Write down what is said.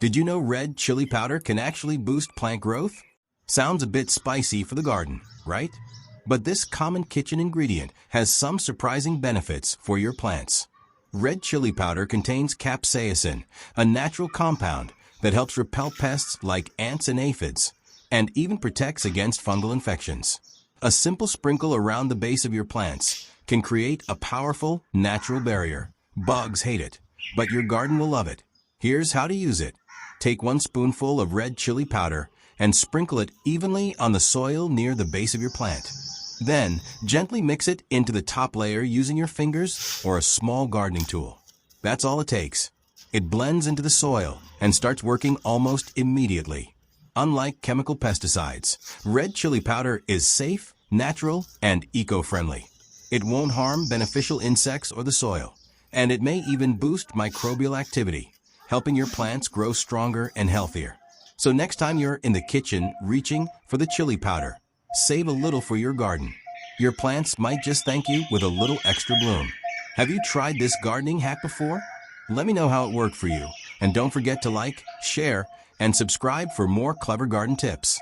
Did you know red chili powder can actually boost plant growth? Sounds a bit spicy for the garden, right? But this common kitchen ingredient has some surprising benefits for your plants. Red chili powder contains capsaicin, a natural compound that helps repel pests like ants and aphids, and even protects against fungal infections. A simple sprinkle around the base of your plants can create a powerful, natural barrier. Bugs hate it, but your garden will love it. Here's how to use it. Take 1 spoonful of red chili powder and sprinkle it evenly on the soil near the base of your plant. Then, gently mix it into the top layer using your fingers or a small gardening tool. That's all it takes. It blends into the soil and starts working almost immediately. Unlike chemical pesticides, red chili powder is safe, natural, and eco-friendly. It won't harm beneficial insects or the soil, and it may even boost microbial activity, helping your plants grow stronger and healthier. So next time you're in the kitchen reaching for the chili powder, save a little for your garden. Your plants might just thank you with a little extra bloom. Have you tried this gardening hack before? Let me know how it worked for you. And don't forget to like, share, and subscribe for more clever garden tips.